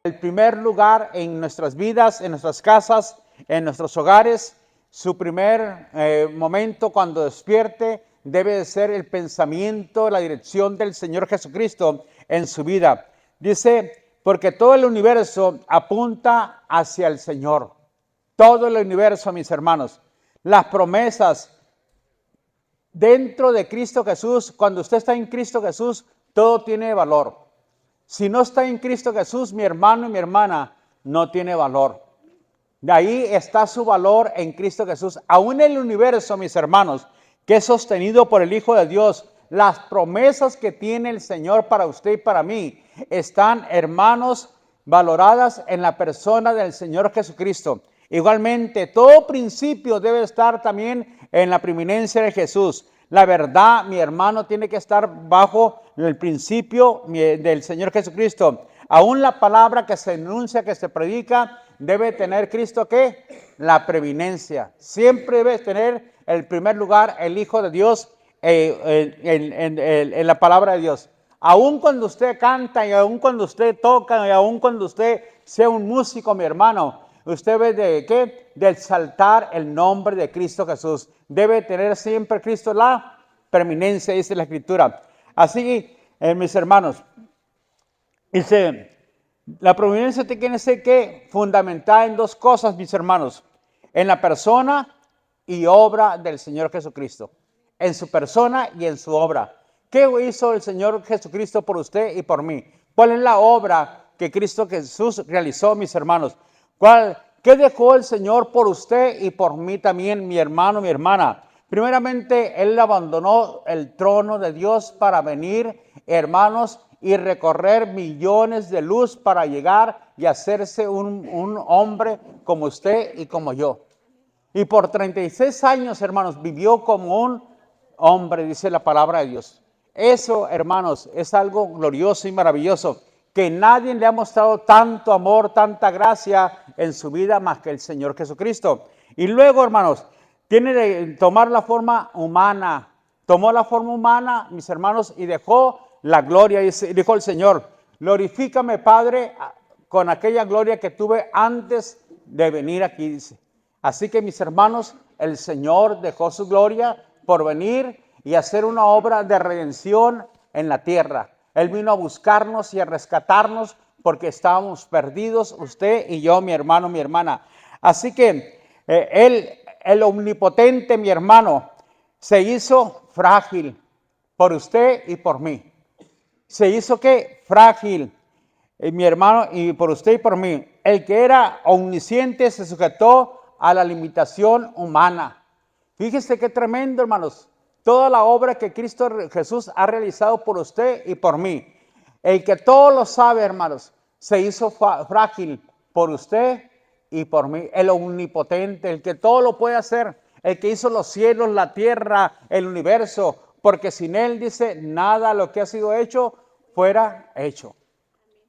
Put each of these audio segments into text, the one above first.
el primer lugar en nuestras vidas, en nuestras casas, en nuestros hogares. Su primer momento cuando despierte debe de ser el pensamiento, la dirección del Señor Jesucristo en su vida. Dice, porque todo el universo apunta hacia el Señor. Todo el universo, mis hermanos. Las promesas dentro de Cristo Jesús, cuando usted está en Cristo Jesús, todo tiene valor. Si no está en Cristo Jesús, mi hermano y mi hermana, no tiene valor. De ahí está su valor en Cristo Jesús. Aún el universo, mis hermanos, que es sostenido por el Hijo de Dios, las promesas que tiene el Señor para usted y para mí, están, hermanos, valoradas en la persona del Señor Jesucristo. Igualmente, todo principio debe estar también en la preeminencia de Jesús. La verdad, mi hermano, tiene que estar bajo el principio del Señor Jesucristo. Aún la palabra que se enuncia, que se predica, debe tener Cristo, ¿qué? La preeminencia. Siempre debe tener el primer lugar el Hijo de Dios en la palabra de Dios. Aún cuando usted canta y aún cuando usted toca y aún cuando usted sea un músico, mi hermano, usted debe de ¿qué? De exaltar el nombre de Cristo Jesús. Debe tener siempre Cristo la preeminencia, dice la Escritura. Así, mis hermanos, dice, la preeminencia tiene que ser ¿qué? Fundamentada en dos cosas, mis hermanos. En la persona y obra del Señor Jesucristo. En su persona y en su obra. ¿Qué hizo el Señor Jesucristo por usted y por mí? ¿Cuál es la obra que Cristo Jesús realizó, mis hermanos? ¿Qué dejó el Señor por usted y por mí también, mi hermano, mi hermana? Primeramente, Él abandonó el trono de Dios para venir, hermanos, y recorrer millones de luz para llegar y hacerse un hombre como usted y como yo. Y por 36 años, hermanos, vivió como un hombre, dice la palabra de Dios. Eso, hermanos, es algo glorioso y maravilloso, que nadie le ha mostrado tanto amor, tanta gracia en su vida más que el Señor Jesucristo. Y luego, hermanos, tiene que tomar la forma humana. Tomó la forma humana, mis hermanos, y dejó la gloria. Y dijo el Señor, glorifícame, Padre, con aquella gloria que tuve antes de venir aquí, dice. Así que, mis hermanos, el Señor dejó su gloria por venir y hacer una obra de redención en la tierra. Él vino a buscarnos y a rescatarnos porque estábamos perdidos, usted y yo, mi hermano, mi hermana. Así que Él, el omnipotente, mi hermano, se hizo frágil por usted y por mí. Se hizo ¿qué? Frágil, mi hermano, y por usted y por mí. El que era omnisciente se sujetó a la limitación humana. Fíjese qué tremendo, hermanos. Toda la obra que Cristo Jesús ha realizado por usted y por mí. El que todo lo sabe, hermanos, se hizo frágil por usted y por mí. El omnipotente, el que todo lo puede hacer. El que hizo los cielos, la tierra, el universo. Porque sin Él, dice, nada lo que ha sido hecho fuera hecho.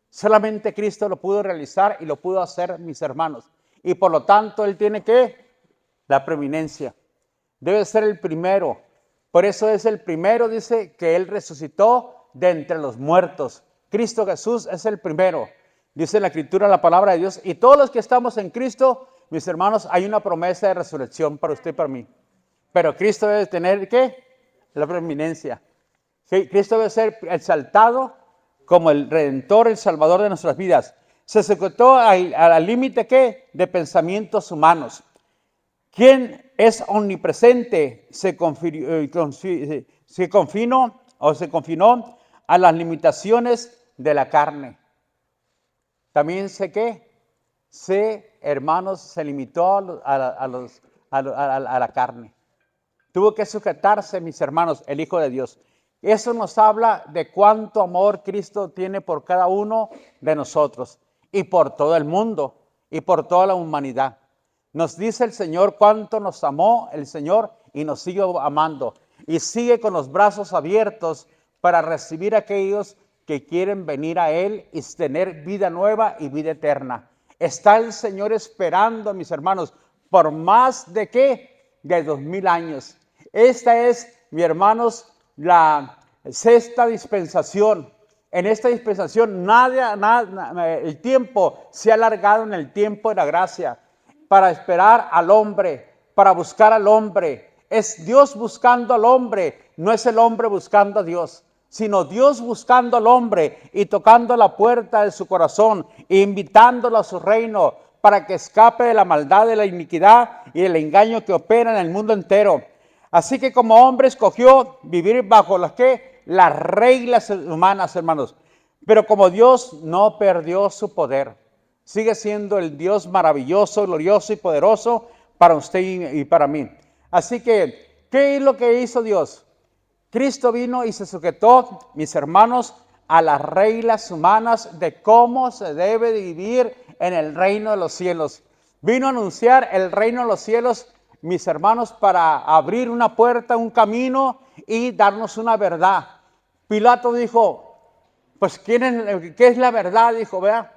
Solamente Cristo lo pudo realizar y lo pudo hacer, mis hermanos. Y por lo tanto, Él tiene que la preeminencia. Debe ser el primero. Por eso es el primero, dice, que Él resucitó de entre los muertos. Cristo Jesús es el primero. Dice la Escritura, la palabra de Dios. Y todos los que estamos en Cristo, mis hermanos, hay una promesa de resurrección para usted y para mí. Pero Cristo debe tener, ¿qué? La preeminencia. Sí, Cristo debe ser exaltado como el Redentor, el Salvador de nuestras vidas. Se sujetó al límite, ¿qué? De pensamientos humanos. Quien es omnipresente se confinó a las limitaciones de la carne. También hermanos, se limitó a la carne. Tuvo que sujetarse, mis hermanos, el Hijo de Dios. Eso nos habla de cuánto amor Cristo tiene por cada uno de nosotros y por todo el mundo y por toda la humanidad. Nos dice el Señor cuánto nos amó el Señor y nos sigue amando. Y sigue con los brazos abiertos para recibir a aquellos que quieren venir a Él y tener vida nueva y vida eterna. Está el Señor esperando, mis hermanos, por más de ¿qué? De 2000 años. Esta es, mis hermanos, la sexta dispensación. En esta dispensación el tiempo se ha alargado en el tiempo de la gracia para esperar al hombre, para buscar al hombre. Es Dios buscando al hombre, no es el hombre buscando a Dios, sino Dios buscando al hombre y tocando la puerta de su corazón e invitándolo a su reino para que escape de la maldad, de la iniquidad y del engaño que opera en el mundo entero. Así que como hombre escogió vivir bajo las reglas humanas, hermanos. Pero como Dios no perdió su poder, sigue siendo el Dios maravilloso, glorioso y poderoso para usted y para mí. Así que, ¿qué es lo que hizo Dios? Cristo vino y se sujetó, mis hermanos, a las reglas humanas de cómo se debe vivir en el reino de los cielos. Vino a anunciar el reino de los cielos, mis hermanos, para abrir una puerta, un camino y darnos una verdad. Pilato dijo, pues ¿qué es la verdad? Dijo, vea,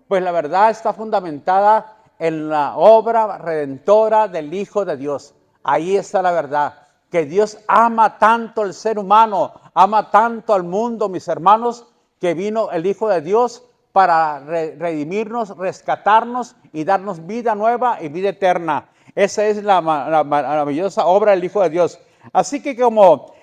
pues la verdad está fundamentada en la obra redentora del Hijo de Dios. Ahí está la verdad, que Dios ama tanto al ser humano, ama tanto al mundo, mis hermanos, que vino el Hijo de Dios para redimirnos, rescatarnos y darnos vida nueva y vida eterna. Esa es la maravillosa obra del Hijo de Dios. Así que como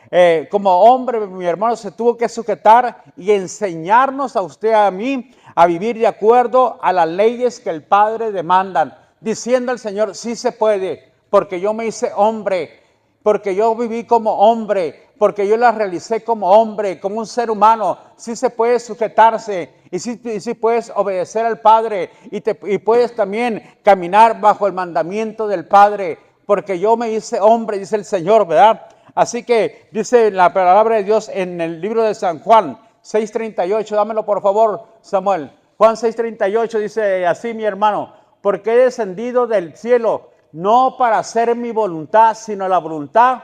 hombre, mi hermano, se tuvo que sujetar y enseñarnos a usted, a mí, a vivir de acuerdo a las leyes que el Padre demandan, diciendo al Señor, sí se puede, porque yo me hice hombre, porque yo viví como hombre, porque yo las realicé como hombre, como un ser humano. Sí se puede sujetarse y sí puedes obedecer al Padre y puedes también caminar bajo el mandamiento del Padre, porque yo me hice hombre, dice el Señor, ¿verdad? Así que dice la palabra de Dios en el libro de San Juan 6:38, dámelo por favor, Samuel. Juan 6:38 dice así, mi hermano, porque he descendido del cielo, no para hacer mi voluntad, sino la voluntad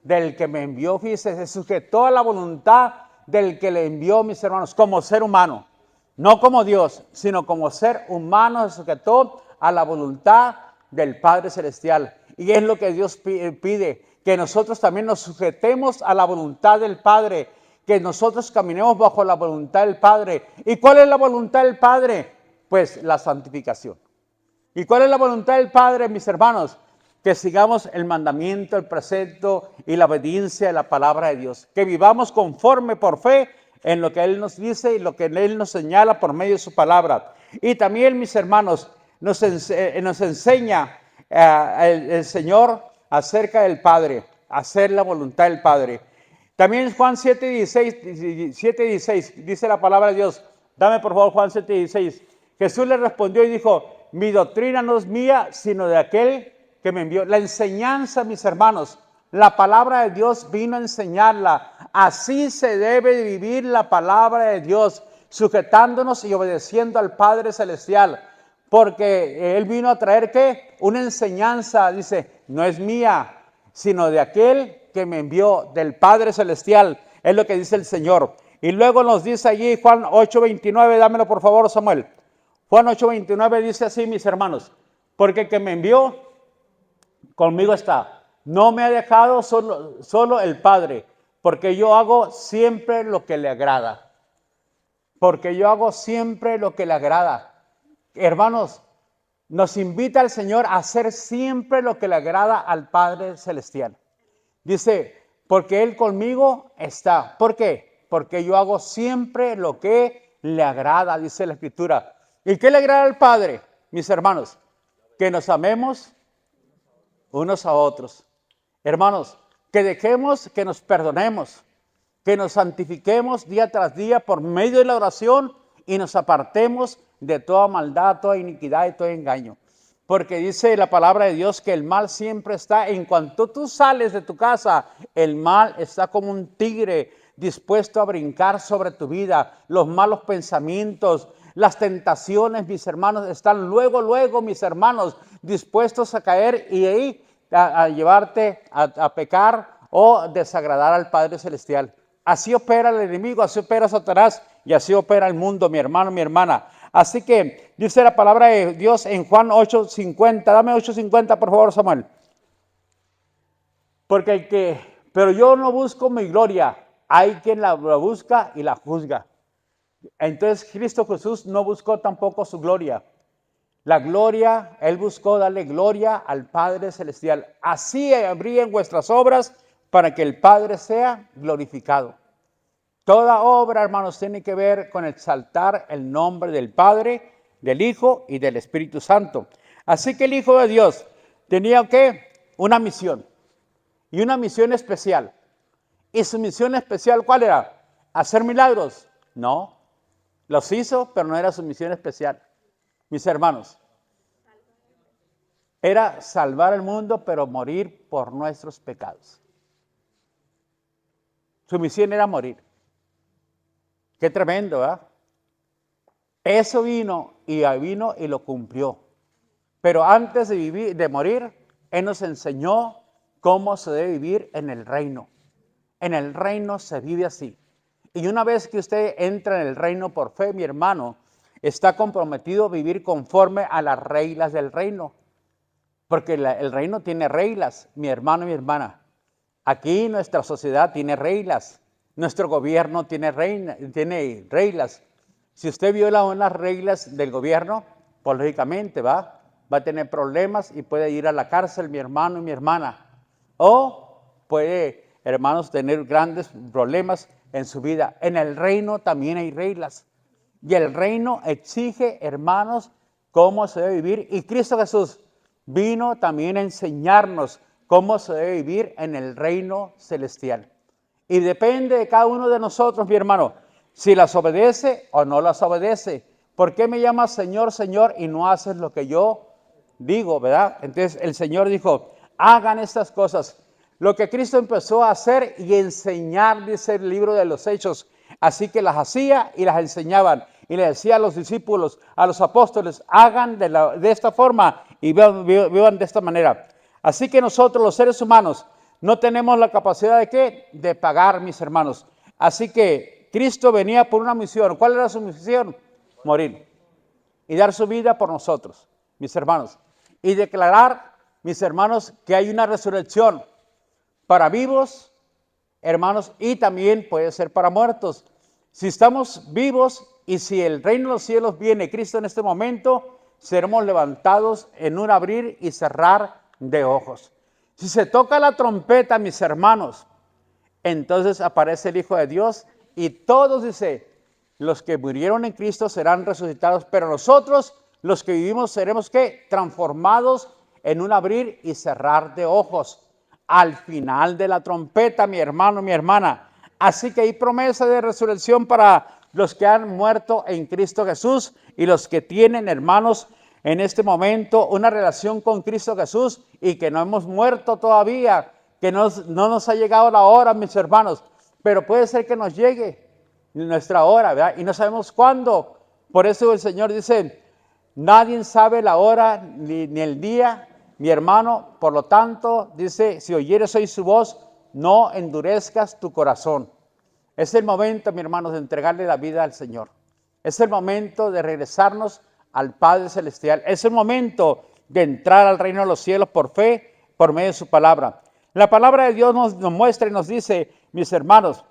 del que me envió. Fíjese, se sujetó a la voluntad del que le envió, mis hermanos, como ser humano. No como Dios, sino como ser humano se sujetó a la voluntad del Padre Celestial. Y es lo que Dios pide, que nosotros también nos sujetemos a la voluntad del Padre, que nosotros caminemos bajo la voluntad del Padre. ¿Y cuál es la voluntad del Padre? Pues la santificación. ¿Y cuál es la voluntad del Padre, mis hermanos? Que sigamos el mandamiento, el precepto y la obediencia de la palabra de Dios. Que vivamos conforme por fe en lo que Él nos dice y lo que Él nos señala por medio de su palabra. Y también, mis hermanos, nos enseña el Señor acerca del Padre, hacer la voluntad del Padre. También Juan 7:16 dice la palabra de Dios. Dame por favor Juan 7:16. Jesús le respondió y dijo, mi doctrina no es mía, sino de aquel que me envió. La enseñanza, mis hermanos, la palabra de Dios vino a enseñarla. Así se debe vivir la palabra de Dios, sujetándonos y obedeciendo al Padre Celestial. Porque Él vino a traer, ¿qué? Una enseñanza, dice, no es mía, sino de aquel que me envió, del Padre Celestial. Es lo que dice el Señor. Y luego nos dice allí Juan 8:29, dámelo por favor, Samuel. Juan 8:29 dice así, mis hermanos, porque el que me envió, conmigo está. No me ha dejado solo el Padre, porque yo hago siempre lo que le agrada. Porque yo hago siempre lo que le agrada. Hermanos, nos invita el Señor a hacer siempre lo que le agrada al Padre Celestial. Dice, porque Él conmigo está. ¿Por qué? Porque yo hago siempre lo que le agrada, dice la Escritura. ¿Y qué le agrada al Padre, mis hermanos? Que nos amemos unos a otros. Hermanos, que dejemos que nos perdonemos, que nos santifiquemos día tras día por medio de la oración y nos apartemos de toda maldad, toda iniquidad y todo engaño. Porque dice la palabra de Dios que el mal siempre está, en cuanto tú sales de tu casa, el mal está como un tigre dispuesto a brincar sobre tu vida. Los malos pensamientos, las tentaciones, mis hermanos, están luego, mis hermanos, dispuestos a caer y ahí a llevarte a pecar o desagradar al Padre Celestial. Así opera el enemigo, así opera Satanás y así opera el mundo, mi hermano, mi hermana. Así que dice la palabra de Dios en Juan 8:50. Dame 8:50 por favor, Samuel. Pero yo no busco mi gloria. Hay quien la busca y la juzga. Entonces Cristo Jesús no buscó tampoco su gloria. La gloria, Él buscó darle gloria al Padre Celestial. Así brillen vuestras obras para que el Padre sea glorificado. Toda obra, hermanos, tiene que ver con exaltar el nombre del Padre, del Hijo y del Espíritu Santo. Así que el Hijo de Dios tenía ¿qué? Una misión, y una misión especial. ¿Y su misión especial cuál era? ¿Hacer milagros? No, los hizo, pero no era su misión especial. Mis hermanos, era salvar el mundo, pero morir por nuestros pecados. Su misión era morir. Qué tremendo, ¿verdad? Eso vino y lo cumplió. Pero antes de morir, Él nos enseñó cómo se debe vivir en el reino. En el reino se vive así. Y una vez que usted entra en el reino por fe, mi hermano, está comprometido a vivir conforme a las reglas del reino. Porque el reino tiene reglas, mi hermano y mi hermana. Aquí nuestra sociedad tiene reglas. Nuestro gobierno tiene reglas. Si usted viola unas reglas del gobierno, pues lógicamente va a tener problemas y puede ir a la cárcel, mi hermano y mi hermana. O puede, hermanos, tener grandes problemas en su vida. En el reino también hay reglas. Y el reino exige, hermanos, cómo se debe vivir. Y Cristo Jesús vino también a enseñarnos cómo se debe vivir en el reino celestial. Y depende de cada uno de nosotros, mi hermano, si las obedece o no las obedece. ¿Por qué me llamas Señor, Señor y no haces lo que yo digo, verdad? Entonces el Señor dijo, hagan estas cosas. Lo que Cristo empezó a hacer y enseñar, dice el libro de los Hechos. Así que las hacía y las enseñaban. Y le decía a los discípulos, a los apóstoles, hagan de esta forma y vivan de esta manera. Así que nosotros, los seres humanos, no tenemos la capacidad de ¿qué? De pagar, mis hermanos. Así que Cristo venía por una misión. ¿Cuál era su misión? Morir y dar su vida por nosotros, mis hermanos. Y declarar, mis hermanos, que hay una resurrección para vivos, hermanos, y también puede ser para muertos. Si estamos vivos y si el reino de los cielos viene Cristo en este momento, seremos levantados en un abrir y cerrar de ojos. Si se toca la trompeta, mis hermanos, entonces aparece el Hijo de Dios y todos, dice, los que murieron en Cristo serán resucitados, pero nosotros, los que vivimos, seremos ¿qué? Transformados en un abrir y cerrar de ojos. Al final de la trompeta, mi hermano, mi hermana. Así que hay promesa de resurrección para los que han muerto en Cristo Jesús y los que tienen, hermanos, en este momento una relación con Cristo Jesús y que no hemos muerto todavía, que no nos ha llegado la hora, mis hermanos, pero puede ser que nos llegue nuestra hora, ¿verdad? Y no sabemos cuándo. Por eso el Señor dice, nadie sabe la hora ni el día, mi hermano, por lo tanto, dice, si oyeres hoy su voz, no endurezcas tu corazón. Es el momento, mi hermano, de entregarle la vida al Señor. Es el momento de regresarnos al Padre Celestial. Es el momento de entrar al reino de los cielos por fe, por medio de su palabra. La palabra de Dios nos muestra y nos dice, mis hermanos,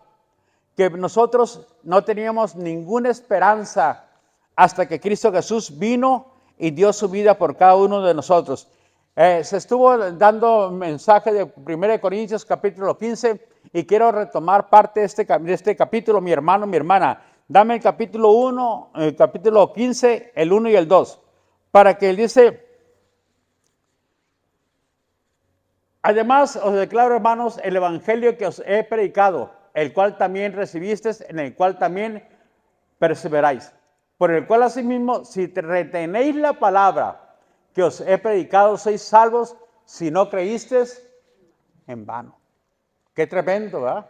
que nosotros no teníamos ninguna esperanza hasta que Cristo Jesús vino y dio su vida por cada uno de nosotros. Se estuvo dando mensaje de 1 Corintios capítulo 15 y quiero retomar parte de este capítulo, mi hermano, mi hermana. Dame el capítulo 1, el capítulo 15, el 1 y el 2, para que él dice, además os declaro, hermanos, el evangelio que os he predicado, el cual también recibisteis, en el cual también perseveráis, por el cual asimismo, si retenéis la palabra que os he predicado, sois salvos, si no creísteis en vano. Qué tremendo, ¿verdad?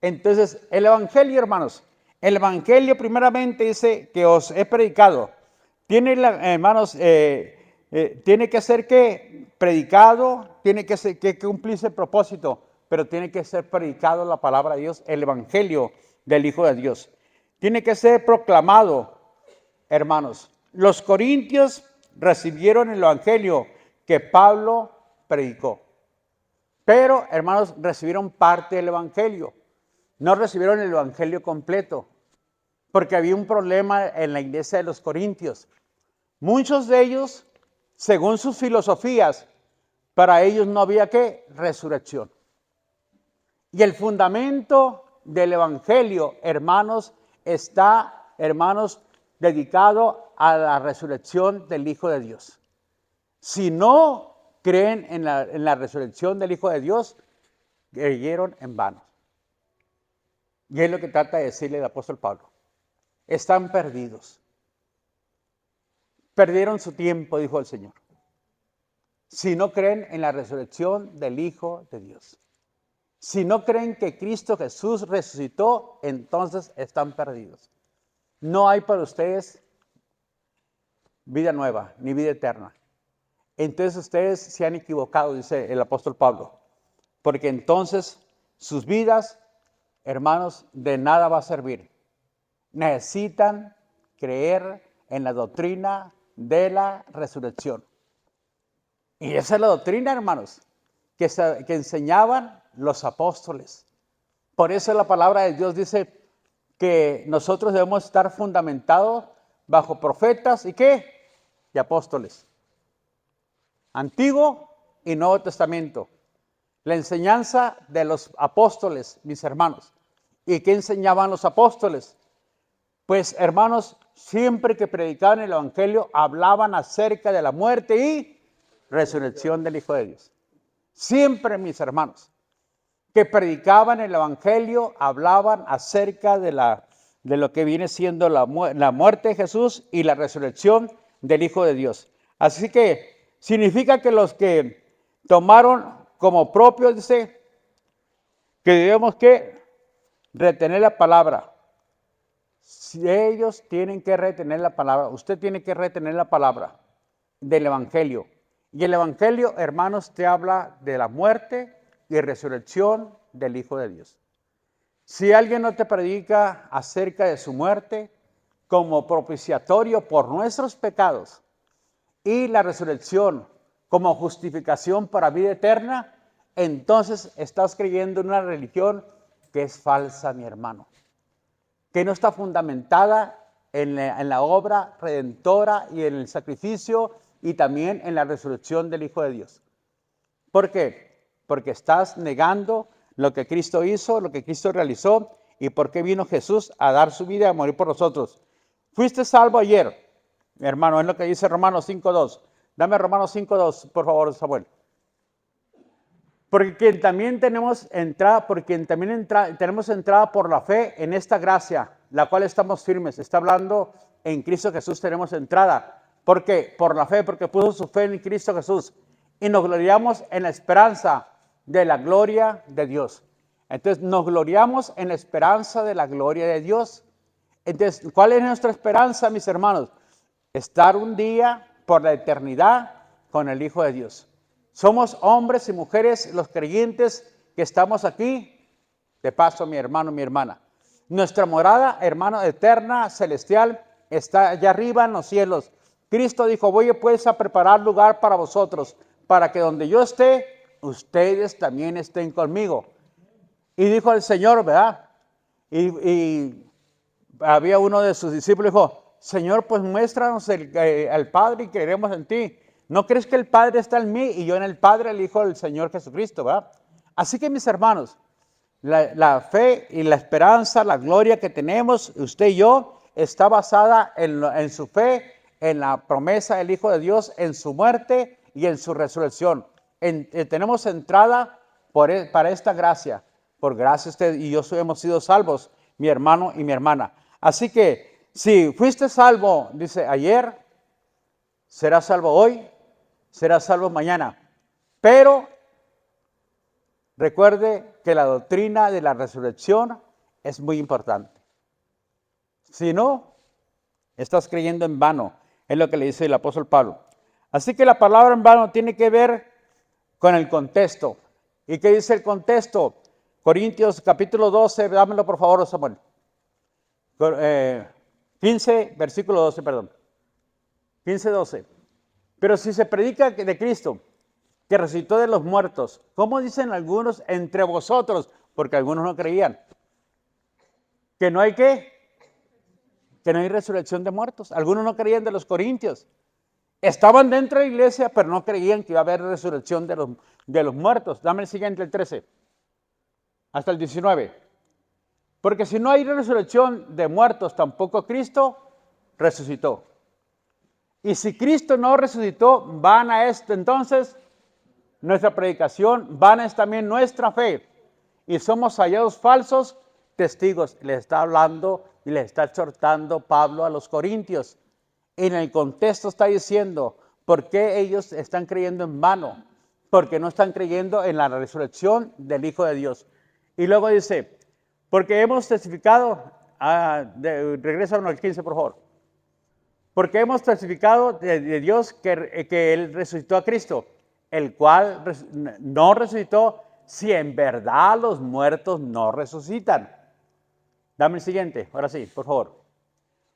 Entonces, el evangelio, hermanos, el evangelio primeramente dice que os he predicado. Tiene, hermanos, tiene que ser que predicado, tiene que cumplirse el propósito, pero tiene que ser predicado la palabra de Dios, el evangelio del Hijo de Dios. Tiene que ser proclamado, hermanos. Los corintios recibieron el evangelio que Pablo predicó. Pero, hermanos, recibieron parte del evangelio. No recibieron el evangelio completo. porque había un problema en la iglesia de los Corintios. Muchos de ellos, según sus filosofías, para ellos no había ¿qué? Resurrección. Y el fundamento del evangelio, hermanos, está, hermanos, dedicado a la resurrección del Hijo de Dios. Si no creen en la resurrección del Hijo de Dios, creyeron en vano. Y es lo que trata de decirle el apóstol Pablo. Están perdidos. Perdieron su tiempo, dijo el Señor. Si no creen en la resurrección del Hijo de Dios. Si no creen que Cristo Jesús resucitó, entonces están perdidos. No hay para ustedes vida nueva, ni vida eterna. Entonces ustedes se han equivocado, dice el apóstol Pablo. Porque entonces sus vidas, hermanos, de nada va a servir. Necesitan creer en la doctrina de la resurrección. Y esa es la doctrina, hermanos, que enseñaban los apóstoles. Por eso la palabra de Dios dice que nosotros debemos estar fundamentados bajo profetas y ¿qué? Y apóstoles. Antiguo y Nuevo Testamento. La enseñanza de los apóstoles, mis hermanos. ¿Y qué enseñaban los apóstoles? Pues, hermanos, siempre que predicaban el evangelio, hablaban acerca de la muerte y resurrección del Hijo de Dios. Siempre, mis hermanos, que predicaban el evangelio, hablaban acerca de lo que viene siendo la muerte de Jesús y la resurrección del Hijo de Dios. Así que significa que los que tomaron como propio, dice, que debemos que retener la palabra. Si ellos tienen que retener la palabra, usted tiene que retener la palabra del evangelio. Y el evangelio, hermanos, te habla de la muerte y resurrección del Hijo de Dios. Si alguien no te predica acerca de su muerte como propiciatorio por nuestros pecados y la resurrección como justificación para vida eterna, entonces estás creyendo en una religión que es falsa, mi hermano, que no está fundamentada en la obra redentora y en el sacrificio y también en la resurrección del Hijo de Dios. ¿Por qué? Porque estás negando lo que Cristo hizo, lo que Cristo realizó y por qué vino Jesús a dar su vida y a morir por nosotros. Fuiste salvo ayer, mi hermano, es lo que dice Romanos 5.2. Dame Romanos 5.2, por favor, Samuel. Porque también tenemos entrada, tenemos entrada por la fe en esta gracia, la cual estamos firmes. Está hablando en Cristo Jesús tenemos entrada. ¿Por qué? Por la fe, porque puso su fe en Cristo Jesús. Y nos gloriamos en la esperanza de la gloria de Dios. Entonces, nos gloriamos en la esperanza de la gloria de Dios. Entonces, ¿cuál es nuestra esperanza, mis hermanos? Estar un día por la eternidad con el Hijo de Dios. Somos hombres y mujeres, los creyentes que estamos aquí. De paso, mi hermano, mi hermana. Nuestra morada, hermano, eterna, celestial, está allá arriba en los cielos. Cristo dijo, voy pues a preparar lugar para vosotros, para que donde yo esté, ustedes también estén conmigo. Y dijo el Señor, ¿verdad? Y había uno de sus discípulos, dijo, Señor, pues muéstranos al Padre y creeremos en ti. ¿No crees que el Padre está en mí y yo en el Padre, el Hijo del Señor Jesucristo, ¿verdad? Así que, mis hermanos, la fe y la esperanza, la gloria que tenemos, usted y yo, está basada en su fe, en la promesa del Hijo de Dios, en su muerte y en su resurrección. Tenemos entrada para esta gracia. Por gracia usted y yo hemos sido salvos, mi hermano y mi hermana. Así que, si fuiste salvo, dice ayer, serás salvo hoy, serás salvo mañana. Pero recuerde que la doctrina de la resurrección es muy importante. Si no, estás creyendo en vano, es lo que le dice el apóstol Pablo. Así que la palabra en vano tiene que ver con el contexto. ¿Y qué dice el contexto? Corintios capítulo 12, dámelo por favor, Samuel. 15, versículo 12, perdón. 15, 12. Pero si se predica de Cristo, que resucitó de los muertos, ¿cómo dicen algunos entre vosotros? Porque algunos no creían. ¿Que no hay qué? que no hay resurrección de muertos. Algunos no creían de los corintios. Estaban dentro de la iglesia, pero no creían que iba a haber resurrección de los muertos. Dame el siguiente, el 13, hasta el 19. Porque si no hay resurrección de muertos, tampoco Cristo resucitó. Y si Cristo no resucitó, vana es entonces nuestra predicación, vana es también nuestra fe. Y somos hallados falsos testigos. Le está hablando y le está exhortando Pablo a los corintios. En el contexto está diciendo, ¿por qué ellos están creyendo en vano? Porque no están creyendo en la resurrección del Hijo de Dios. Y luego dice, porque hemos testificado, regresa al 15 por favor. Porque hemos testificado de Dios que Él resucitó a Cristo, el cual no resucitó si en verdad los muertos no resucitan. Dame el siguiente, ahora sí, por favor.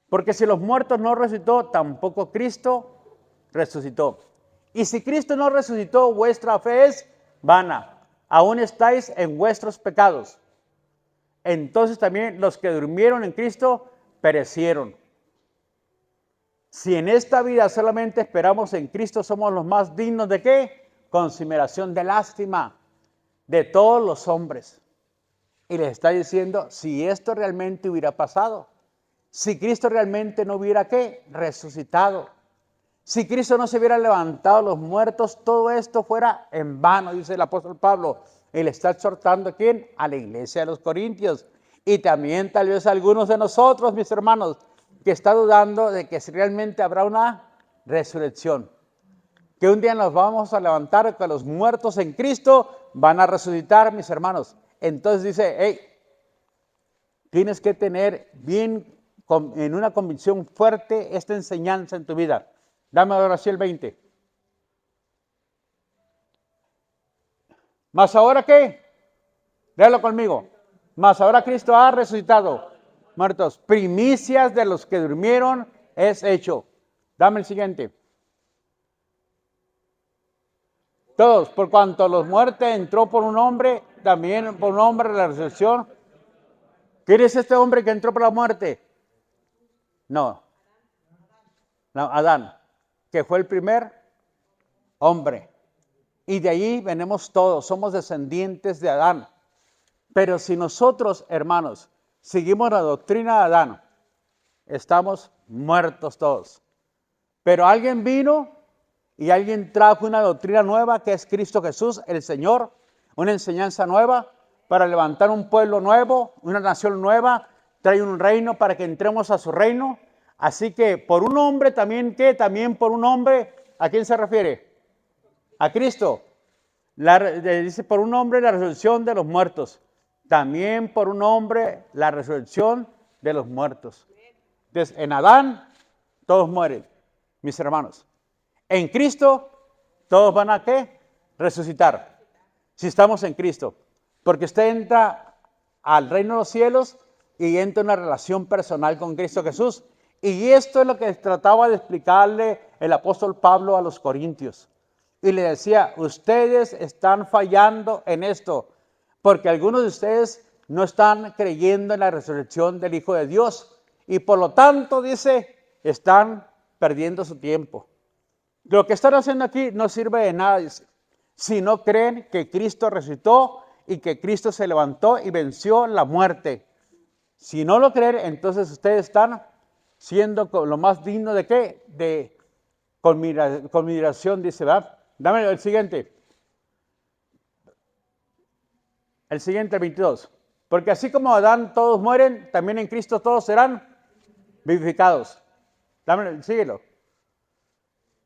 Porque si los muertos no resucitó, tampoco Cristo resucitó. Y si Cristo no resucitó, vuestra fe es vana. Aún estáis en vuestros pecados. Entonces también los que durmieron en Cristo perecieron. Si en esta vida solamente esperamos en Cristo, somos los más dignos de ¿qué? Consideración de lástima de todos los hombres. Y les está diciendo, si esto realmente hubiera pasado, si Cristo realmente no hubiera ¿qué? Resucitado. Si Cristo no se hubiera levantado a los muertos, todo esto fuera en vano, dice el apóstol Pablo. Él está exhortando ¿a quién? A la iglesia de los Corintios. Y también tal vez a algunos de nosotros, mis hermanos, que está dudando de que si realmente habrá una resurrección. Que un día nos vamos a levantar, que los muertos en Cristo van a resucitar, mis hermanos. Entonces dice, hey, tienes que tener bien en una convicción fuerte esta enseñanza en tu vida. Dame ahora sí el 20. ¿Más ahora qué? Léalo conmigo. Más ahora Cristo ha resucitado. Muertos. Primicias de los que durmieron es hecho. Dame el siguiente. Todos, por cuanto los muertos entró por un hombre, también por un hombre la resurrección. ¿Quién es este hombre que entró por la muerte? No, Adán, que fue el primer hombre. Y de ahí venimos todos, somos descendientes de Adán. Pero si nosotros, hermanos, seguimos la doctrina de Adán, estamos muertos todos. Pero alguien vino y alguien trajo una doctrina nueva que es Cristo Jesús, el Señor, una enseñanza nueva para levantar un pueblo nuevo, una nación nueva, trae un reino para que entremos a su reino. Así que por un hombre también, ¿qué? También por un hombre, ¿a quién se refiere? A Cristo. Dice, por un hombre la resurrección de los muertos. También por un hombre la resurrección de los muertos. Entonces, en Adán, todos mueren, mis hermanos. En Cristo, todos van a ¿qué? Resucitar. Si estamos en Cristo. Porque usted entra al reino de los cielos y entra en una relación personal con Cristo Jesús. Y esto es lo que trataba de explicarle el apóstol Pablo a los corintios. Y le decía, ustedes están fallando en esto, porque algunos de ustedes no están creyendo en la resurrección del Hijo de Dios. Y por lo tanto, dice, están perdiendo su tiempo. Lo que están haciendo aquí no sirve de nada, dice, si no creen que Cristo resucitó y que Cristo se levantó y venció la muerte. Si no lo creen, entonces ustedes están siendo lo más digno de ¿qué? De conmiración, dice, ¿verdad? Dame el siguiente. El siguiente, 22. Porque así como Adán todos mueren, también en Cristo todos serán vivificados. Dame, síguelo.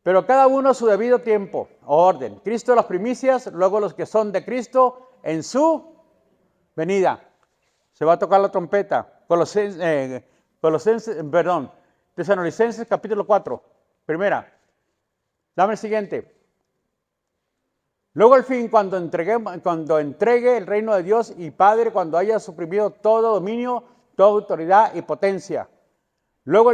Pero cada uno a su debido tiempo, orden. Cristo las primicias, luego los que son de Cristo en su venida. Se va a tocar la trompeta. Tesalonicenses capítulo 4, primera. Dame el siguiente. Luego al fin, cuando entregue el reino de Dios y Padre, cuando haya suprimido todo dominio, toda autoridad y potencia. Luego,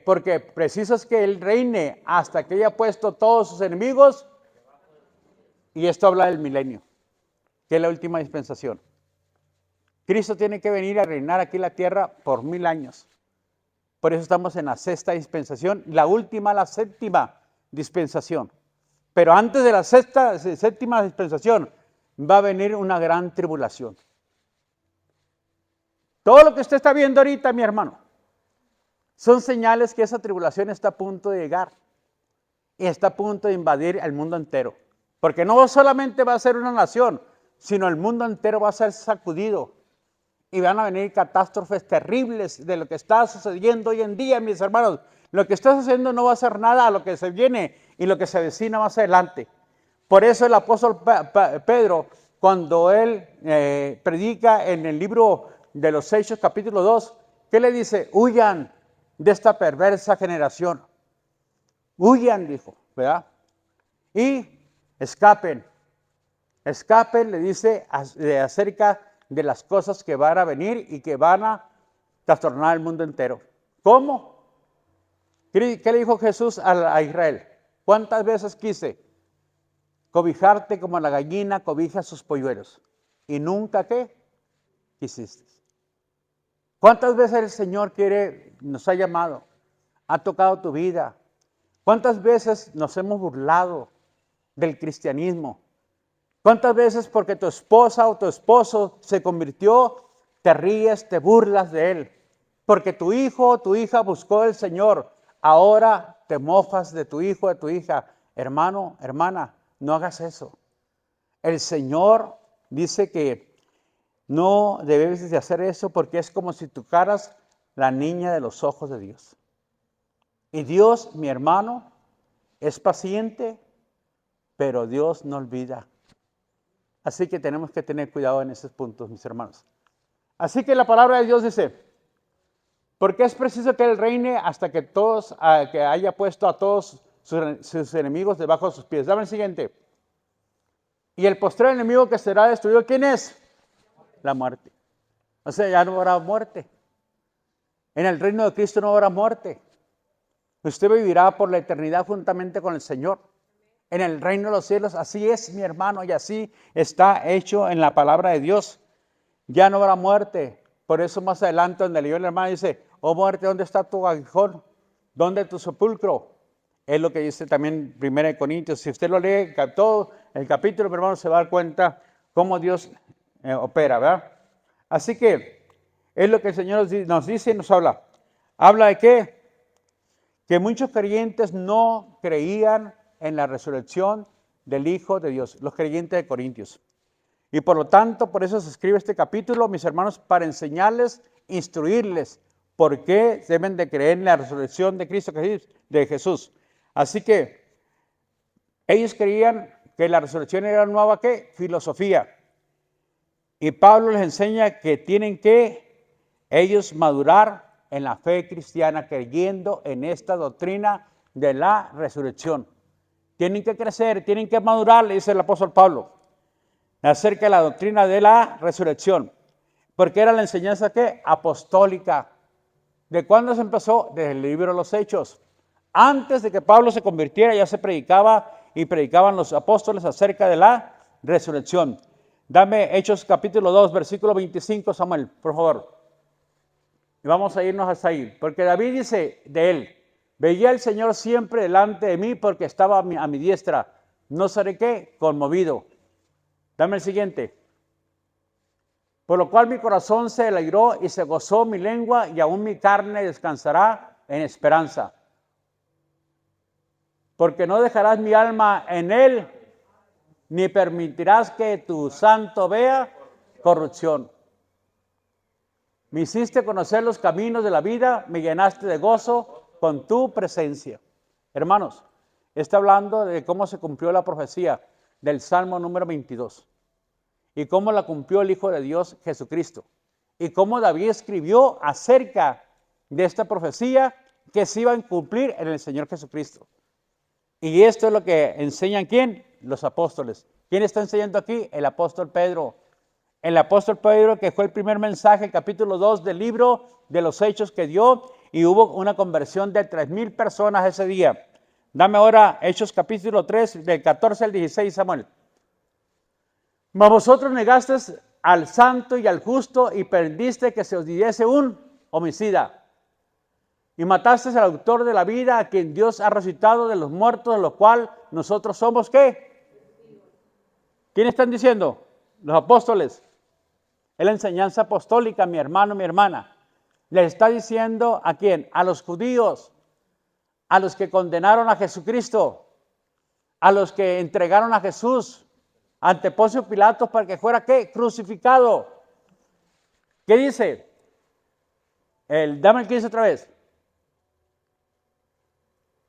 porque preciso es que Él reine hasta que haya puesto todos sus enemigos. Y esto habla del milenio, que es la última dispensación. Cristo tiene que venir a reinar aquí en la tierra por 1000 años. Por eso estamos en la sexta dispensación, la última, la séptima dispensación. Pero antes de la séptima dispensación va a venir una gran tribulación. Todo lo que usted está viendo ahorita, mi hermano, son señales que esa tribulación está a punto de llegar y está a punto de invadir el mundo entero. Porque no solamente va a ser una nación, sino el mundo entero va a ser sacudido. Y van a venir catástrofes terribles de lo que está sucediendo hoy en día, mis hermanos. Lo que está sucediendo no va a ser nada a lo que se viene y lo que se avecina más adelante. Por eso el apóstol Pedro, cuando él predica en el libro de los Hechos, capítulo 2, ¿qué le dice? Huyan de esta perversa generación. Huyan, dijo, ¿verdad? Y escapen. Escapen, le dice, acerca de las cosas que van a venir y que van a trastornar el mundo entero. ¿Cómo? ¿Qué le dijo Jesús a Israel? ¿Cuántas veces quise cobijarte como la gallina cobija a sus polluelos? ¿Y nunca qué? Quisiste. ¿Cuántas veces el Señor nos ha llamado? Ha tocado tu vida. ¿Cuántas veces nos hemos burlado del cristianismo? ¿Cuántas veces porque tu esposa o tu esposo se convirtió, te ríes, te burlas de él? Porque tu hijo o tu hija buscó al Señor, ahora te mofas de tu hijo o de tu hija. Hermano, hermana, no hagas eso. El Señor dice que no debes de hacer eso porque es como si tocaras la niña de los ojos de Dios. Y Dios, mi hermano, es paciente, pero Dios no olvida. Así que tenemos que tener cuidado en esos puntos, mis hermanos. Así que la palabra de Dios dice, porque es preciso que Él reine hasta que que haya puesto a todos sus enemigos debajo de sus pies. Dame el siguiente. Y el postrer enemigo que será destruido, ¿quién es? La muerte. O sea, ya no habrá muerte. En el reino de Cristo no habrá muerte. Usted vivirá por la eternidad juntamente con el Señor. En el reino de los cielos, así es, mi hermano, y así está hecho en la palabra de Dios. Ya no habrá muerte. Por eso más adelante, donde leyó el hermano, dice, oh muerte, ¿dónde está tu aguijón? ¿Dónde tu sepulcro? Es lo que dice también 1 Corintios. Si usted lo lee todo el capítulo, mi hermano, se va a dar cuenta cómo Dios opera, ¿verdad? Así que es lo que el Señor nos dice y nos habla. ¿Habla de qué? Que muchos creyentes no creían en la resurrección del Hijo de Dios, los creyentes de Corintios. Y por lo tanto, por eso se escribe este capítulo, mis hermanos, para enseñarles, instruirles por qué deben de creer en la resurrección de Cristo, de Jesús. Así que ellos creían que la resurrección era nueva, ¿qué? Filosofía. Y Pablo les enseña que tienen que ellos madurar en la fe cristiana, creyendo en esta doctrina de la resurrección. Tienen que crecer, tienen que madurar, le dice el apóstol Pablo, acerca de la doctrina de la resurrección. Porque era la enseñanza ¿qué? Apostólica. ¿De cuándo se empezó? Desde el libro de los Hechos. Antes de que Pablo se convirtiera, ya se predicaba y predicaban los apóstoles acerca de la resurrección. Dame Hechos capítulo 2, versículo 25, Samuel, por favor. Y vamos a irnos hasta ahí. Porque David dice de él, veía al Señor siempre delante de mí porque estaba a mi diestra. No seré qué, conmovido. Dame el siguiente. Por lo cual mi corazón se alegró y se gozó mi lengua y aún mi carne descansará en esperanza. Porque no dejarás mi alma en él, ni permitirás que tu santo vea corrupción. Me hiciste conocer los caminos de la vida, me llenaste de gozo con tu presencia. Hermanos, está hablando de cómo se cumplió la profecía del Salmo número 22 y cómo la cumplió el Hijo de Dios Jesucristo y cómo David escribió acerca de esta profecía que se iba a cumplir en el Señor Jesucristo. Y esto es lo que enseñan ¿quién? Los apóstoles. ¿Quién está enseñando aquí? El apóstol Pedro. El apóstol Pedro, que fue el primer mensaje, capítulo 2 del libro de los Hechos que dio, y hubo una conversión de 3,000 personas ese día. Dame ahora Hechos capítulo 3, del 14 al 16, Samuel. Mas vosotros negasteis al santo y al justo y permitiste que se os diese un homicida. Y mataste al autor de la vida, a quien Dios ha resucitado de los muertos, de los cuales nosotros somos, ¿qué? ¿Quiénes están diciendo? Los apóstoles. Es la enseñanza apostólica, mi hermano, mi hermana. Le está diciendo ¿a quién? A los judíos, a los que condenaron a Jesucristo, a los que entregaron a Jesús ante Poncio Pilato para que fuera, ¿qué? Crucificado. ¿Qué dice? Dame el 15 otra vez.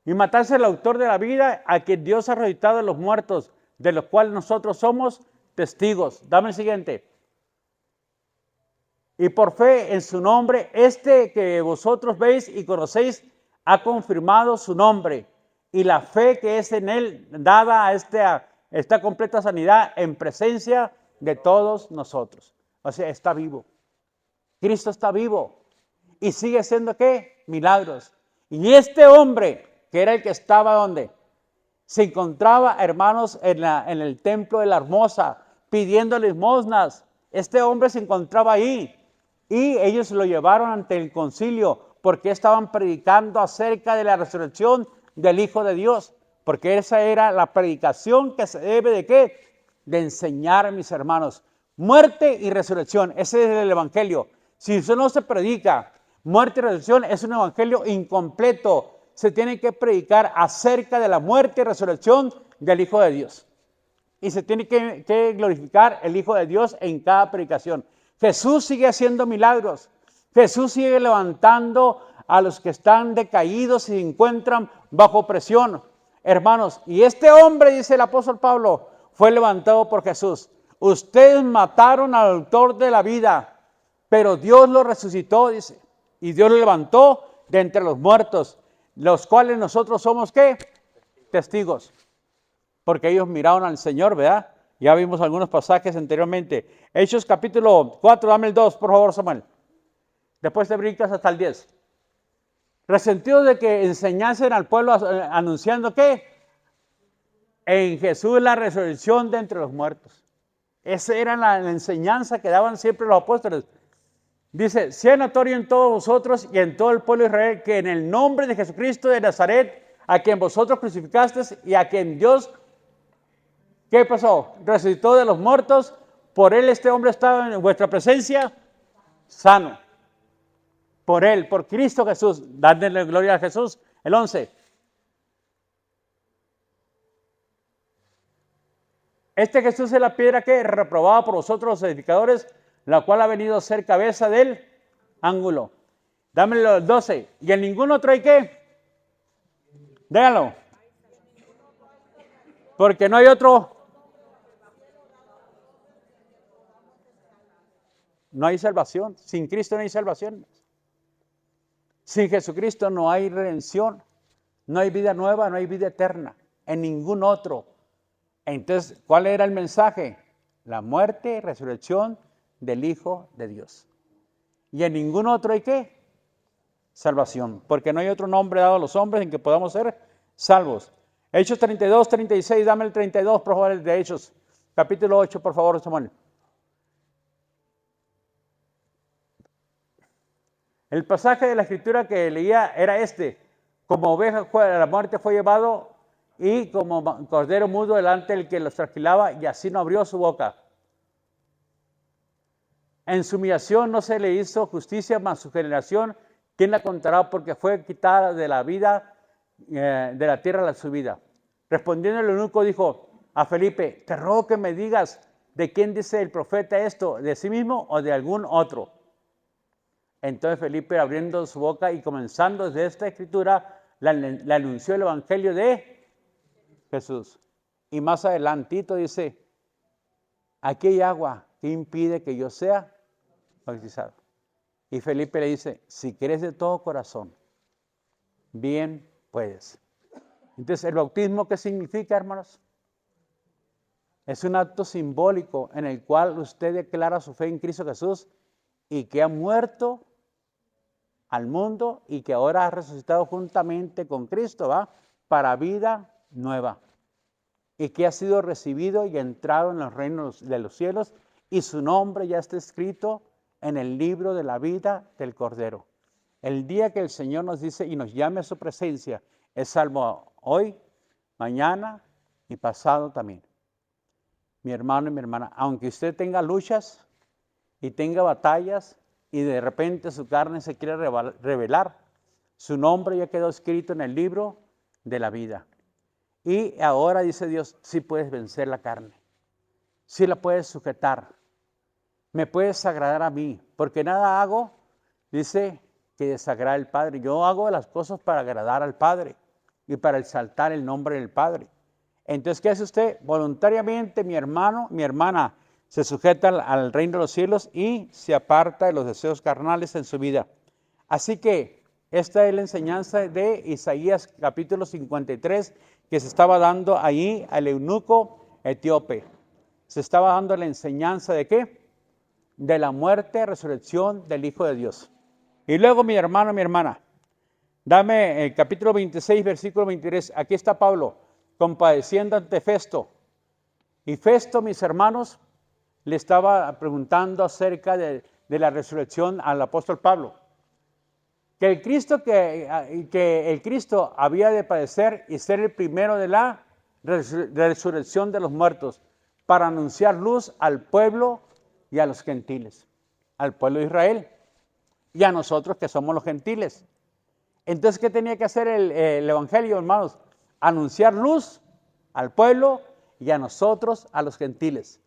Y matarse al autor de la vida, a quien Dios ha resucitado de los muertos, de los cuales nosotros somos testigos. Dame el siguiente. Y por fe en su nombre, que vosotros veis y conocéis, ha confirmado su nombre. Y la fe que es en él, dada a esta completa sanidad en presencia de todos nosotros. O sea, está vivo. Cristo está vivo. Y sigue haciendo, ¿qué? Milagros. Y este hombre, que era el que estaba, ¿dónde? Se encontraba, hermanos, en el templo de la Hermosa, pidiendo limosnas. Este hombre se encontraba ahí. Y ellos lo llevaron ante el concilio porque estaban predicando acerca de la resurrección del Hijo de Dios. Porque esa era la predicación que se debe de ¿qué? De enseñar, mis hermanos. Muerte y resurrección, ese es el evangelio. Si eso no se predica, muerte y resurrección es un evangelio incompleto. Se tiene que predicar acerca de la muerte y resurrección del Hijo de Dios. Y se tiene que glorificar el Hijo de Dios en cada predicación. Jesús sigue haciendo milagros. Jesús sigue levantando a los que están decaídos y se encuentran bajo presión. Hermanos, y este hombre, dice el apóstol Pablo, fue levantado por Jesús. Ustedes mataron al autor de la vida, pero Dios lo resucitó, dice. Y Dios lo levantó de entre los muertos, los cuales nosotros somos, ¿qué? Testigos. Porque ellos miraron al Señor, ¿verdad? Ya vimos algunos pasajes anteriormente. Hechos capítulo 4, dame el 2, por favor, Samuel. Después te brincas hasta el 10. Resentidos de que enseñasen al pueblo anunciando ¿qué? En Jesús la resurrección de entre los muertos. Esa era la enseñanza que daban siempre los apóstoles. Dice, sea notorio en todos vosotros y en todo el pueblo de Israel que en el nombre de Jesucristo de Nazaret, a quien vosotros crucificasteis y a quien Dios, ¿qué pasó? Resucitó de los muertos, por él este hombre estaba en vuestra presencia sano. Por él, por Cristo Jesús, dadle gloria a Jesús. El 11. Este Jesús es la piedra que reprobada por vosotros los edificadores, la cual ha venido a ser cabeza del ángulo. Dámelo el 12. ¿Y en ningún otro hay qué? Déjalo. Porque no hay otro. No hay salvación. Sin Cristo no hay salvación. Sin Jesucristo no hay redención. No hay vida nueva, no hay vida eterna. En ningún otro. Entonces, ¿cuál era el mensaje? La muerte y resurrección del Hijo de Dios. Y en ningún otro hay ¿qué? Salvación. Porque no hay otro nombre dado a los hombres en que podamos ser salvos. Hechos 32, 36, dame el 32, por favor, de Hechos. Capítulo 8, por favor, Samuel. El pasaje de la escritura que leía era este. Como oveja a la muerte fue llevado y como cordero mudo delante del que los trasquilaba y así no abrió su boca. En su humillación no se le hizo justicia, mas su generación, ¿quién la contará? Porque fue quitada de la vida, de la tierra su vida. Respondiendo el eunuco dijo a Felipe, te ruego que me digas de quién dice el profeta esto, de sí mismo o de algún otro. Entonces Felipe, abriendo su boca y comenzando desde esta escritura, le anunció el evangelio de Jesús. Y más adelantito dice, aquí hay agua que impide que yo sea bautizado. Y Felipe le dice, si quieres de todo corazón, bien puedes. Entonces, ¿el bautismo qué significa, hermanos? Es un acto simbólico en el cual usted declara su fe en Cristo Jesús y que ha muerto al mundo y que ahora ha resucitado juntamente con Cristo, ¿va? Para vida nueva. Y que ha sido recibido y entrado en los reinos de los cielos y su nombre ya está escrito en el libro de la vida del Cordero. El día que el Señor nos dice y nos llame a su presencia, es salvo hoy, mañana y pasado también. Mi hermano y mi hermana, aunque usted tenga luchas y tenga batallas y de repente su carne se quiere revelar, su nombre ya quedó escrito en el libro de la vida. Y ahora dice Dios, sí puedes vencer la carne, sí la puedes sujetar, me puedes agradar a mí, porque nada hago, dice, que desagrada al Padre. Yo hago las cosas para agradar al Padre y para exaltar el nombre del Padre. Entonces, ¿qué hace usted? Voluntariamente, mi hermano, mi hermana, se sujeta al reino de los cielos y se aparta de los deseos carnales en su vida. Así que esta es la enseñanza de Isaías capítulo 53 que se estaba dando ahí al eunuco etíope. Se estaba dando la enseñanza de ¿qué? De la muerte, resurrección del Hijo de Dios. Y luego, mi hermano, mi hermana, dame el capítulo 26, versículo 23. Aquí está Pablo compadeciendo ante Festo. Y Festo, mis hermanos, le estaba preguntando acerca de la resurrección al apóstol Pablo. Que el Cristo había de padecer y ser el primero de la resurrección de los muertos para anunciar luz al pueblo y a los gentiles, al pueblo de Israel y a nosotros que somos los gentiles. Entonces, ¿qué tenía que hacer el evangelio, hermanos? Anunciar luz al pueblo y a nosotros, a los gentiles.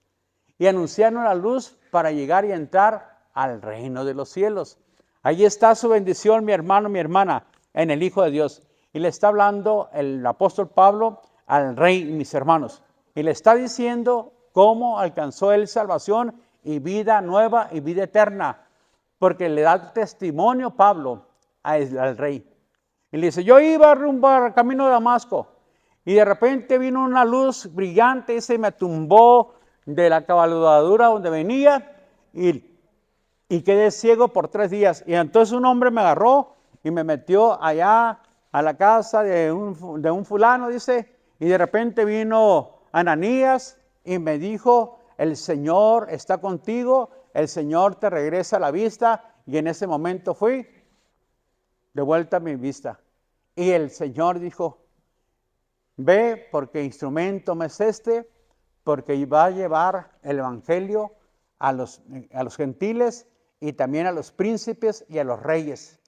Y anunciarnos la luz para llegar y entrar al reino de los cielos. Ahí está su bendición, mi hermano, mi hermana, en el Hijo de Dios. Y le está hablando el apóstol Pablo al rey, mis hermanos. Y le está diciendo cómo alcanzó él salvación y vida nueva y vida eterna. Porque le da testimonio Pablo al rey. Y le dice, yo iba rumbo al camino de Damasco. Y de repente vino una luz brillante y se me tumbó de la cabalgadura donde venía y quedé ciego por 3 días. Y entonces un hombre me agarró y me metió allá a la casa de un fulano, dice, y de repente vino Ananías y me dijo, el Señor está contigo, el Señor te regresa la vista, y en ese momento fui de vuelta a mi vista. Y el Señor dijo, ve porque instrumento me es este, porque va a llevar el evangelio a los gentiles y también a los príncipes y a los reyes.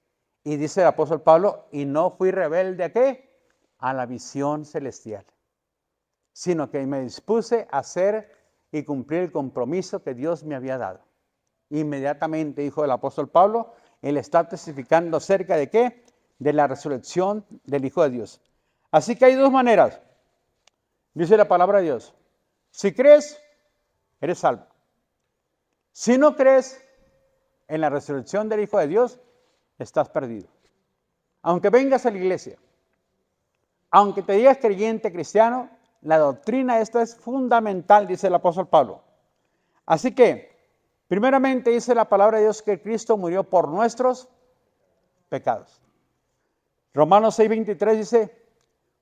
Y dice el apóstol Pablo, y no fui rebelde ¿a qué? A la visión celestial, sino que me dispuse a hacer y cumplir el compromiso que Dios me había dado. Inmediatamente, dijo el apóstol Pablo, él está testificando acerca de ¿qué? De la resurrección del Hijo de Dios. Así que hay 2 maneras, dice la palabra de Dios. Si crees, eres salvo. Si no crees en la resurrección del Hijo de Dios, estás perdido. Aunque vengas a la iglesia, aunque te digas creyente cristiano, la doctrina esta es fundamental, dice el apóstol Pablo. Así que, primeramente dice la palabra de Dios que Cristo murió por nuestros pecados. Romanos 6:23 dice,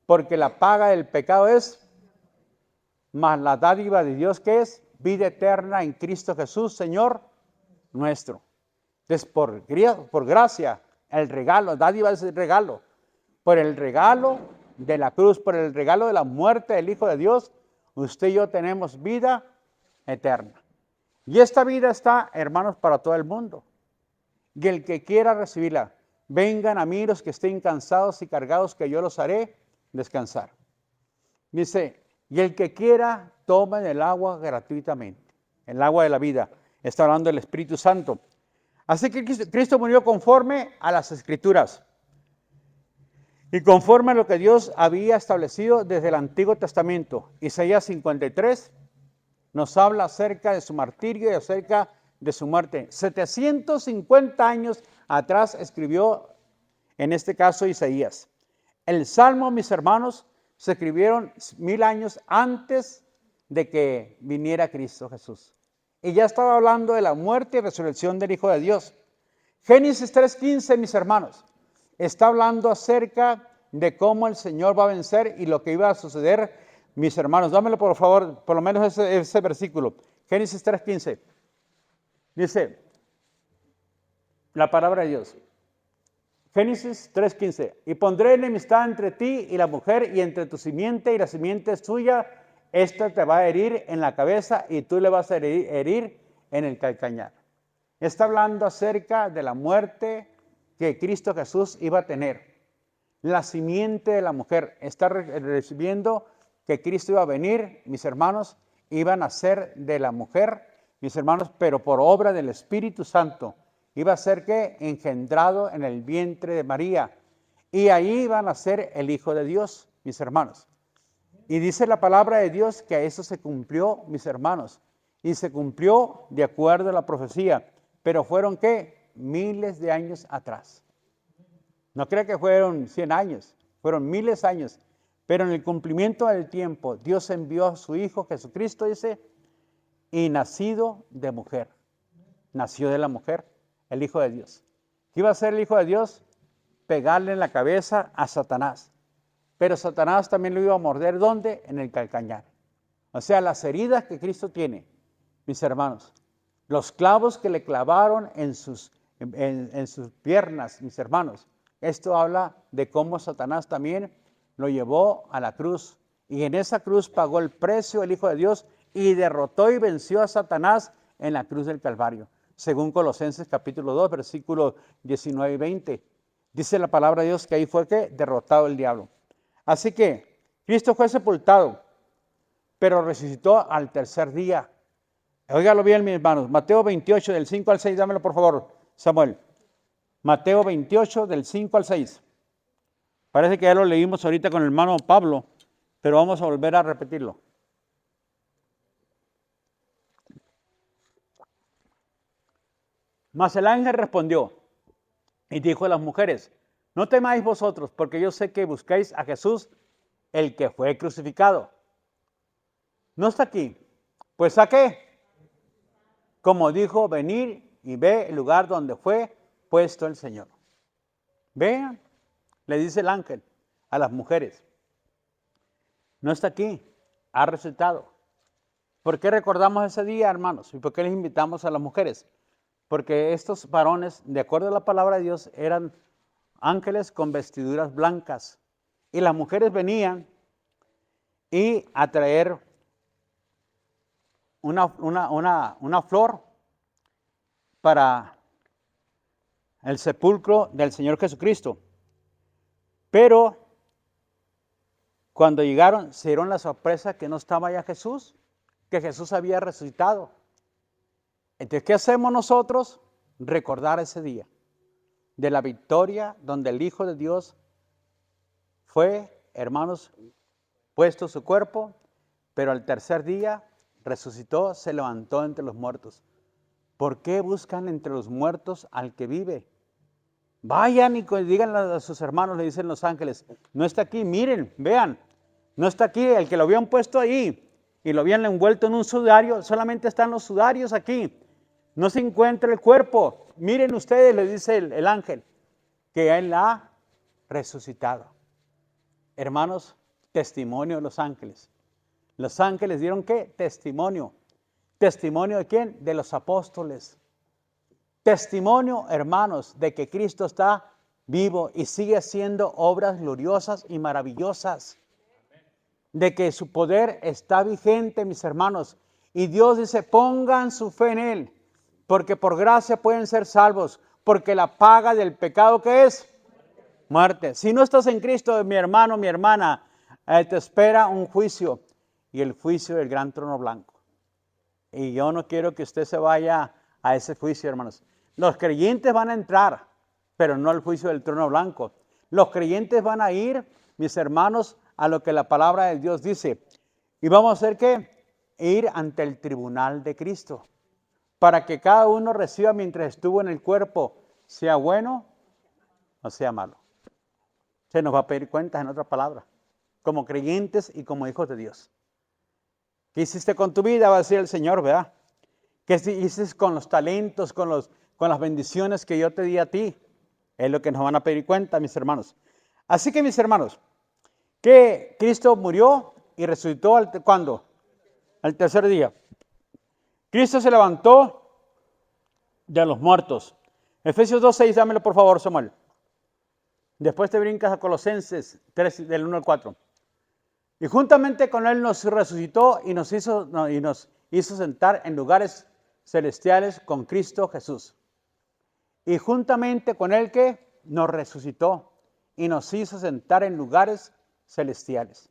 porque la paga del pecado es, mas la dádiva de Dios que es, vida eterna en Cristo Jesús, Señor nuestro. Entonces, por gracia, el regalo, dádiva es el regalo, por el regalo de la cruz, por el regalo de la muerte del Hijo de Dios, usted y yo tenemos vida eterna. Y esta vida está, hermanos, para todo el mundo. Y el que quiera recibirla, vengan a mí los que estén cansados y cargados, que yo los haré descansar. Dice, y el que quiera, tome del agua gratuitamente, el agua de la vida. Está hablando del Espíritu Santo. Así que Cristo murió conforme a las Escrituras y conforme a lo que Dios había establecido desde el Antiguo Testamento. Isaías 53 nos habla acerca de su martirio y acerca de su muerte. 750 años atrás escribió, en este caso, Isaías. El Salmo, mis hermanos, se escribieron 1000 años antes de que viniera Cristo Jesús. Y ya estaba hablando de la muerte y resurrección del Hijo de Dios. Génesis 3:15, mis hermanos, está hablando acerca de cómo el Señor va a vencer y lo que iba a suceder. Mis hermanos, dámelo por favor, por lo menos ese versículo. Génesis 3:15. Dice la palabra de Dios. Génesis 3:15. Y pondré enemistad entre ti y la mujer, y entre tu simiente y la simiente suya. Esta te va a herir en la cabeza y tú le vas a herir en el calcañar. Está hablando acerca de la muerte que Cristo Jesús iba a tener. La simiente de la mujer está recibiendo que Cristo iba a venir, mis hermanos, iban a ser de la mujer, mis hermanos, pero por obra del Espíritu Santo. Iba a ser que engendrado en el vientre de María. Y ahí iban a ser el Hijo de Dios, mis hermanos. Y dice la palabra de Dios que a eso se cumplió, mis hermanos. Y se cumplió de acuerdo a la profecía. Pero fueron, ¿qué? Miles de años atrás. No crea que fueron 100 años, fueron miles de años. Pero en el cumplimiento del tiempo, Dios envió a su Hijo Jesucristo, dice, y nacido de mujer. Nació de la mujer, el Hijo de Dios. ¿Qué iba a hacer el Hijo de Dios? Pegarle en la cabeza a Satanás. Pero Satanás también lo iba a morder, ¿dónde? En el calcañar. O sea, las heridas que Cristo tiene, mis hermanos, los clavos que le clavaron en sus piernas, mis hermanos. Esto habla de cómo Satanás también lo llevó a la cruz. Y en esa cruz pagó el precio el Hijo de Dios y derrotó y venció a Satanás en la cruz del Calvario. Según Colosenses capítulo 2, versículos 19 y 20. Dice la palabra de Dios que ahí fue que derrotado el diablo. Así que Cristo fue sepultado, pero resucitó al tercer día. Óigalo bien, mis hermanos. Mateo 28, del 5 al 6, dámelo por favor, Samuel. Mateo 28, del 5 al 6. Parece que ya lo leímos ahorita con el hermano Pablo, pero vamos a volver a repetirlo. Mas el ángel respondió y dijo a las mujeres: no temáis vosotros, porque yo sé que buscáis a Jesús, el que fue crucificado. No está aquí. Pues ¿a qué? Como dijo, venid y ve el lugar donde fue puesto el Señor. Vean, le dice el ángel a las mujeres. No está aquí, ha resucitado. ¿Por qué recordamos ese día, hermanos? ¿Y por qué les invitamos a las mujeres? Porque estos varones, de acuerdo a la palabra de Dios, eran ángeles con vestiduras blancas. Y las mujeres venían y a traer una flor para el sepulcro del Señor Jesucristo. Pero cuando llegaron, se dieron la sorpresa que no estaba ya Jesús, que Jesús había resucitado. Entonces, ¿qué hacemos nosotros? Recordar ese día de la victoria donde el Hijo de Dios fue, hermanos, puesto su cuerpo, pero al tercer día resucitó, se levantó entre los muertos. ¿Por qué buscan entre los muertos al que vive? Vayan y digan a sus hermanos, le dicen los ángeles, no está aquí, miren, vean, no está aquí, el que lo habían puesto ahí y lo habían envuelto en un sudario, solamente están los sudarios aquí, no se encuentra el cuerpo. Miren ustedes, le dice el ángel, que él ha resucitado. Hermanos, testimonio de los ángeles. Los ángeles dieron ¿qué? Testimonio. ¿Testimonio de quién? De los apóstoles. Testimonio, hermanos, de que Cristo está vivo y sigue haciendo obras gloriosas y maravillosas. De que su poder está vigente, mis hermanos. Y Dios dice, pongan su fe en Él, porque por gracia pueden ser salvos, porque la paga del pecado, ¿qué es? Muerte. Si no estás en Cristo, mi hermano, mi hermana, te espera un juicio, y el juicio del gran trono blanco. Y yo no quiero que usted se vaya a ese juicio, hermanos. Los creyentes van a entrar, pero no al juicio del trono blanco. Los creyentes van a ir, mis hermanos, a lo que la palabra de Dios dice. Y vamos a hacer ¿qué? Ir ante el tribunal de Cristo, para que cada uno reciba mientras estuvo en el cuerpo, sea bueno o sea malo. Se nos va a pedir cuentas, en otras palabras, como creyentes y como hijos de Dios. ¿Qué hiciste con tu vida? Va a decir el Señor, ¿verdad? ¿Qué hiciste con los talentos, con las bendiciones que yo te di a ti? Es lo que nos van a pedir cuenta, mis hermanos. Así que, mis hermanos, que Cristo murió y resucitó, ¿cuándo? Al tercer día. Cristo se levantó de los muertos. Efesios 2:6, dámelo por favor, Samuel. Después te brincas a Colosenses 3, del 1 al 4. Y juntamente con Él nos resucitó y nos hizo sentar en lugares celestiales con Cristo Jesús. Y juntamente con Él que nos resucitó y nos hizo sentar en lugares celestiales.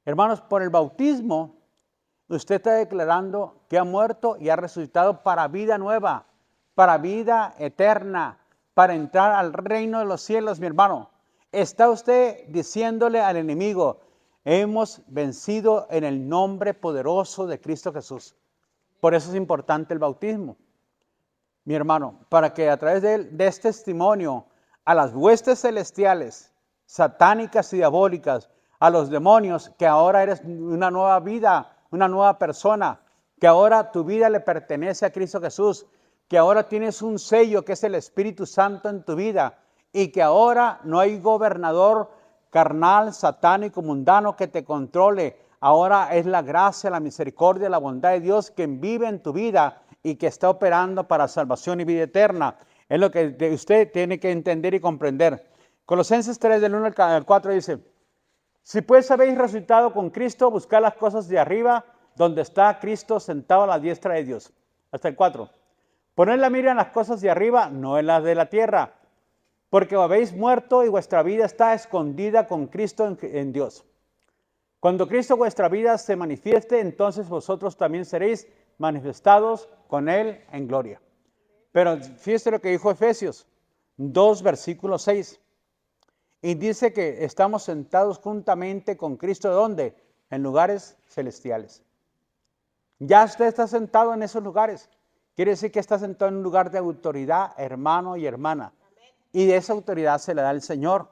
Hermanos, por el bautismo, usted está declarando que ha muerto y ha resucitado para vida nueva, para vida eterna, para entrar al reino de los cielos, mi hermano. Está usted diciéndole al enemigo, hemos vencido en el nombre poderoso de Cristo Jesús. Por eso es importante el bautismo, mi hermano, para que a través de él des testimonio a las huestes celestiales, satánicas y diabólicas, a los demonios, que ahora eres una nueva vida, una nueva persona, que ahora tu vida le pertenece a Cristo Jesús, que ahora tienes un sello que es el Espíritu Santo en tu vida y que ahora no hay gobernador carnal, satánico, mundano que te controle. Ahora es la gracia, la misericordia, la bondad de Dios quien vive en tu vida y que está operando para salvación y vida eterna. Es lo que usted tiene que entender y comprender. Colosenses 3, del 1 al 4 dice, si pues habéis resucitado con Cristo, buscad las cosas de arriba, donde está Cristo sentado a la diestra de Dios. Hasta el 4. Poned la mira en las cosas de arriba, no en las de la tierra, porque habéis muerto y vuestra vida está escondida con Cristo en Dios. Cuando Cristo vuestra vida se manifieste, entonces vosotros también seréis manifestados con Él en gloria. Pero fíjese lo que dijo Efesios 2, versículo 6. Y dice que estamos sentados juntamente con Cristo, ¿dónde? En lugares celestiales. Ya usted está sentado en esos lugares. Quiere decir que está sentado en un lugar de autoridad, hermano y hermana. Y de esa autoridad se le da el Señor.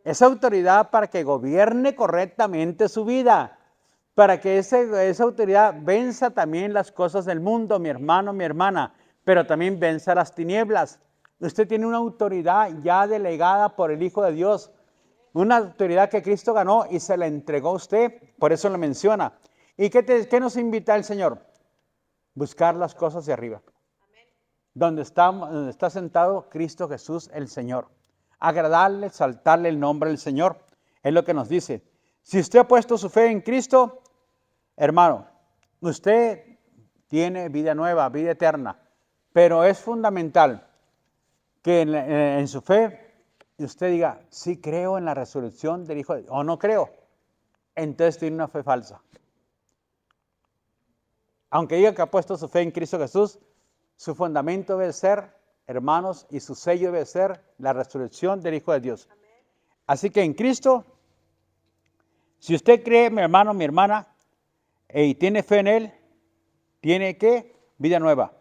Esa autoridad para que gobierne correctamente su vida. Para que esa autoridad venza también las cosas del mundo, mi hermano, mi hermana. Pero también venza las tinieblas. Usted tiene una autoridad ya delegada por el Hijo de Dios. Una autoridad que Cristo ganó y se la entregó a usted. Por eso lo menciona. ¿Y qué nos invita el Señor? Buscar las cosas de arriba. Donde está sentado Cristo Jesús el Señor. Agradarle, exaltarle el nombre del Señor. Es lo que nos dice. Si usted ha puesto su fe en Cristo, hermano, usted tiene vida nueva, vida eterna. Pero es fundamental que en su fe usted diga, sí creo en la resurrección del Hijo de Dios, o no creo. Entonces tiene una fe falsa. Aunque diga que ha puesto su fe en Cristo Jesús, su fundamento debe ser, hermanos, y su sello debe ser la resurrección del Hijo de Dios. Así que en Cristo, si usted cree, mi hermano, mi hermana, y tiene fe en Él, tiene ¿qué? Vida nueva.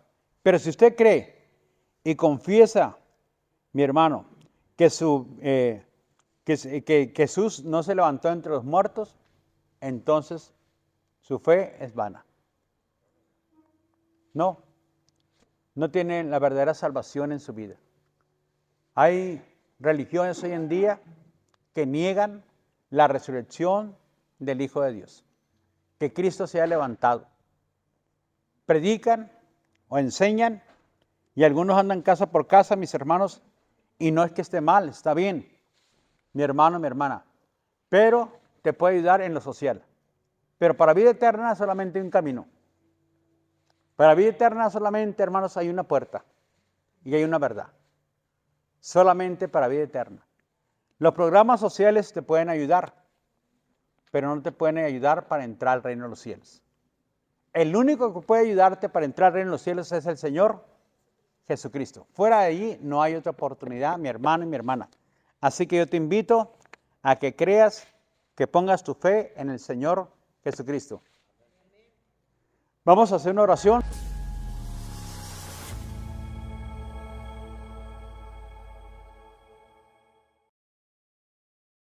Pero si usted cree y confiesa, mi hermano, que Jesús no se levantó entre los muertos, entonces su fe es vana. No tiene la verdadera salvación en su vida. Hay religiones hoy en día que niegan la resurrección del Hijo de Dios, que Cristo se ha levantado. Predican o enseñan y algunos andan casa por casa, mis hermanos, y no es que esté mal, está bien, mi hermano, mi hermana, pero te puede ayudar en lo social. Pero para vida eterna solamente hay un camino. Para vida eterna solamente, hermanos, hay una puerta y hay una verdad. Solamente para vida eterna. Los programas sociales te pueden ayudar, pero no te pueden ayudar para entrar al reino de los cielos. El único que puede ayudarte para entrar al reino de los cielos es el Señor Jesucristo. Fuera de allí no hay otra oportunidad, mi hermano y mi hermana. Así que yo te invito a que creas, que pongas tu fe en el Señor Jesucristo. Vamos a hacer una oración.